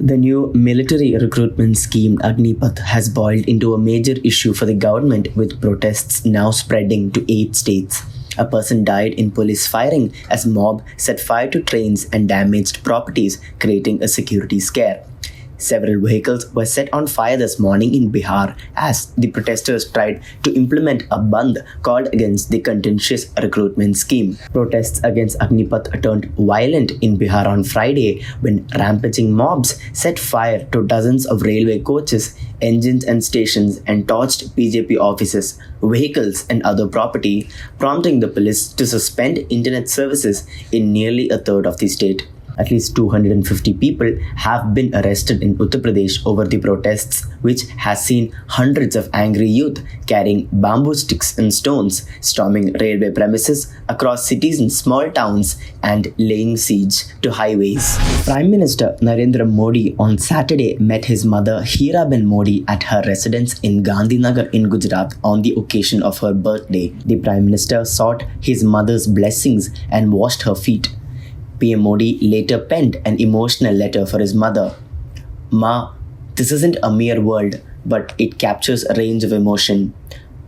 The new military recruitment scheme Agnipath has boiled into a major issue for the government, with protests now spreading to 8 states. A person died in police firing as mob set fire to trains and damaged properties, creating a security scare. Several vehicles were set on fire this morning in Bihar as the protesters tried to implement a bandh called against the contentious recruitment scheme. Protests against Agnipath turned violent in Bihar on Friday when rampaging mobs set fire to dozens of railway coaches, engines and stations and torched BJP offices, vehicles and other property, prompting the police to suspend internet services in nearly a third of the state. At least 250 people have been arrested in Uttar Pradesh over the protests, which has seen hundreds of angry youth carrying bamboo sticks and stones, storming railway premises across cities and small towns, and laying siege to highways. Prime Minister Narendra Modi on Saturday met his mother Heeraben Modi at her residence in Gandhinagar in Gujarat on the occasion of her birthday. The Prime Minister sought his mother's blessings and washed her feet. PM Modi later penned an emotional letter for his mother. "Ma, this isn't a mere word, but it captures a range of emotion.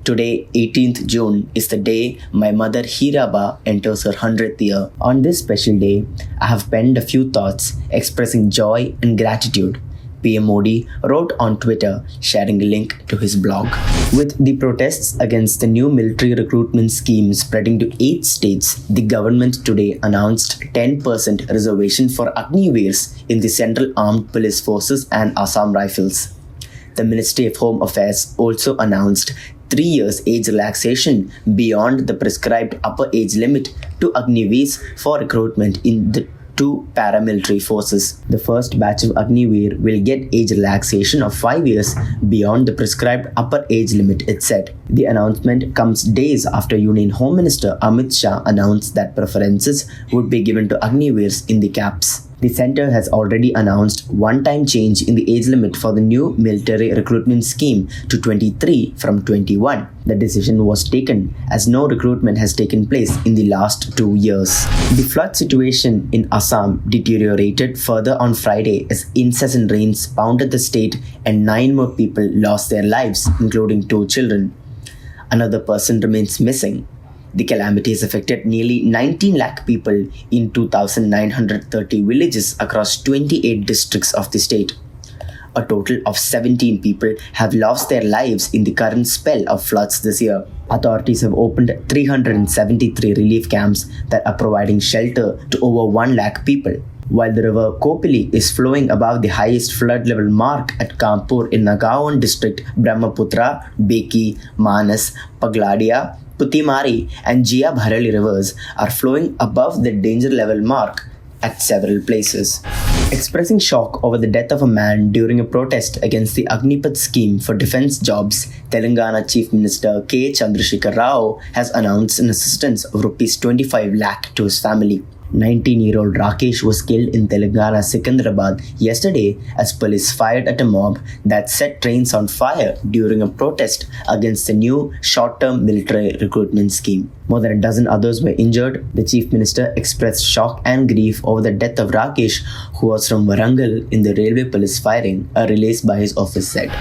Today, 18th June, is the day my mother Heeraba enters her 100th year. On this special day, I have penned a few thoughts expressing joy and gratitude," PM Modi wrote on Twitter, sharing a link to his blog. With the protests against the new military recruitment scheme spreading to 8 states, the government today announced 10% reservation for Agniveers in the Central Armed Police Forces and Assam Rifles. The Ministry of Home Affairs also announced 3 years age relaxation beyond the prescribed upper age limit to Agniveers for recruitment in the 2 paramilitary forces. The first batch of Agniveer will get age relaxation of 5 years beyond the prescribed upper age limit, it said. The announcement comes days after Union Home Minister Amit Shah announced that preferences would be given to Agniveers in the caps. The centre has already announced one-time change in the age limit for the new military recruitment scheme to 23 from 21. The decision was taken as no recruitment has taken place in the last 2 years. The flood situation in Assam deteriorated further on Friday as incessant rains pounded the state and 9 more people lost their lives, including 2 children. Another person remains missing. The calamity has affected nearly 19 lakh people in 2,930 villages across 28 districts of the state. A total of 17 people have lost their lives in the current spell of floods this year. Authorities have opened 373 relief camps that are providing shelter to over 1 lakh people. While the river Kopili is flowing above the highest flood level mark at Kanpur in Nagaon district, Brahmaputra, Beki, Manas, Pagladia, Putimari and Jia Bharali rivers are flowing above the danger level mark at several places. Expressing shock over the death of a man during a protest against the Agnipath scheme for defense jobs, Telangana Chief Minister K. Chandrasekhar Rao has announced an assistance of Rs 25 lakh to his family. 19-year-old Rakesh was killed in Telangana Secunderabad yesterday as police fired at a mob that set trains on fire during a protest against the new short-term military recruitment scheme. More than a dozen others were injured. The Chief Minister expressed shock and grief over the death of Rakesh, who was from Warangal, in the railway police firing, a release by his office said.